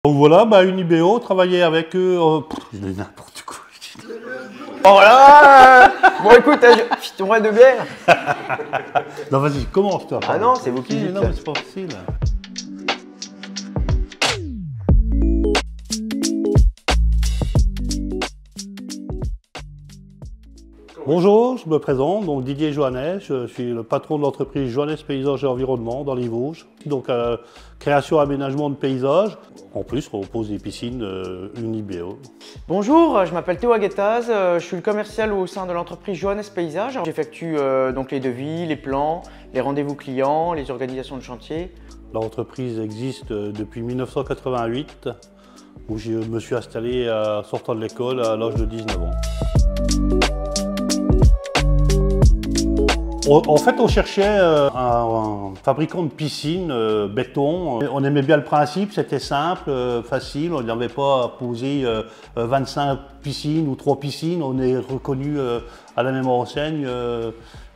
Donc voilà, Unibéo, travailler avec eux, je dis n'importe quoi. Oh là bon écoute, ton vrai de bière. Non vas-y, commence toi. Ah non, c'est vous qui dites. Non mais c'est pas facile. Bonjour, je me présente, donc Didier Johannes, je suis le patron de l'entreprise Johannes Paysages et Environnement dans les Vosges. Donc création et aménagement de paysages. En plus, on pose des piscines Unibéo. Bonjour, je m'appelle Théo Aguetaz, je suis le commercial au sein de l'entreprise Johannes Paysages. J'effectue donc les devis, les plans, les rendez-vous clients, les organisations de chantier. L'entreprise existe depuis 1988, où je me suis installé en sortant de l'école à l'âge de 19 ans. En fait, on cherchait un fabricant de piscine béton. On aimait bien le principe, c'était simple, facile. On n'avait pas à poser 25 piscines ou 3 piscines. On est reconnu à la même enseigne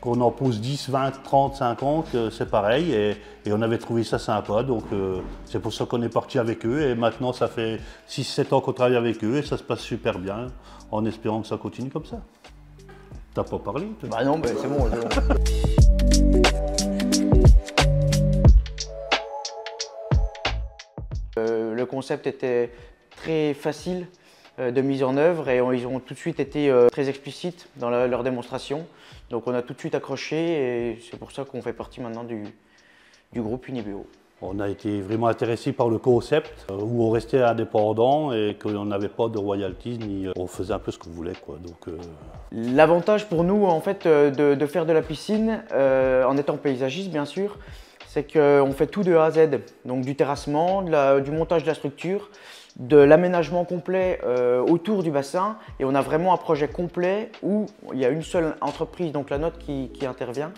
qu'on en pose 10, 20, 30, 50, c'est pareil. Et on avait trouvé ça sympa, donc c'est pour ça qu'on est parti avec eux. Et maintenant, ça fait 6-7 ans qu'on travaille avec eux et ça se passe super bien, en espérant que ça continue comme ça. T'as pas parlé toi? Bah non, c'est bon. Le concept était très facile de mise en œuvre et ils ont tout de suite été très explicites dans leur démonstration. Donc on a tout de suite accroché et c'est pour ça qu'on fait partie maintenant du groupe Unibéo. On a été vraiment intéressé par le concept où on restait indépendant et qu'on n'avait pas de royalties, ni on faisait un peu ce qu'on voulait, quoi. Donc, l'avantage pour nous en fait de faire de la piscine, en étant paysagiste bien sûr, c'est qu'on fait tout de A à Z, donc du terrassement, du montage de la structure, de l'aménagement complet autour du bassin, et on a vraiment un projet complet où il y a une seule entreprise, donc la nôtre, qui intervient.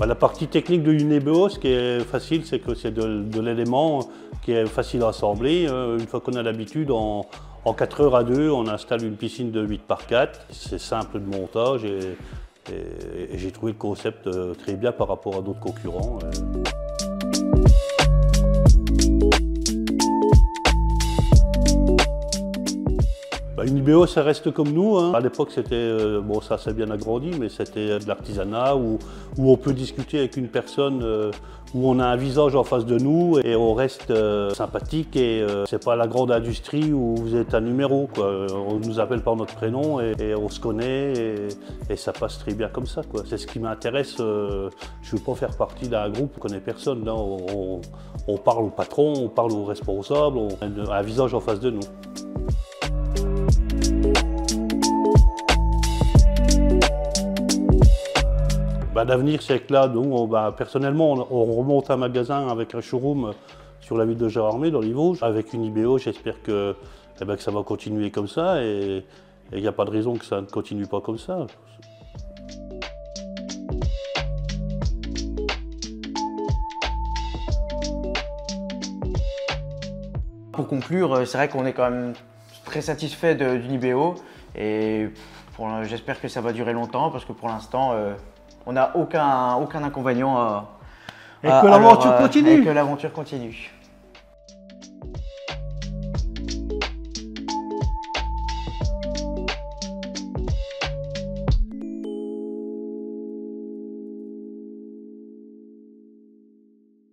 La partie technique de Unibéo, ce qui est facile, c'est que c'est de l'élément qui est facile à assembler. Une fois qu'on a l'habitude, en 4 heures à 2, on installe une piscine de 8 par 4. C'est simple de montage et j'ai trouvé le concept très bien par rapport à d'autres concurrents. Unibéo, ça reste comme nous, hein. À l'époque, c'était, bon, ça s'est bien agrandi, mais c'était de l'artisanat où on peut discuter avec une personne, où on a un visage en face de nous et on reste sympathique et c'est pas la grande industrie où vous êtes un numéro, quoi. On nous appelle par notre prénom et on se connaît et ça passe très bien comme ça, quoi. C'est ce qui m'intéresse. Je veux pas faire partie d'un groupe où on connaît personne. Là, on parle au patron, on parle aux responsables, on a un visage en face de nous. L'avenir, c'est que là, nous, personnellement, on remonte un magasin avec un showroom sur la ville de Gérardmer, dans les Vosges. Avec Unibéo, j'espère que ça va continuer comme ça et il n'y a pas de raison que ça ne continue pas comme ça. Pour conclure, c'est vrai qu'on est quand même très satisfait d'Unibéo et j'espère que ça va durer longtemps parce que pour l'instant, on n'a aucun inconvénient et que l'aventure continue. Et que l'aventure continue.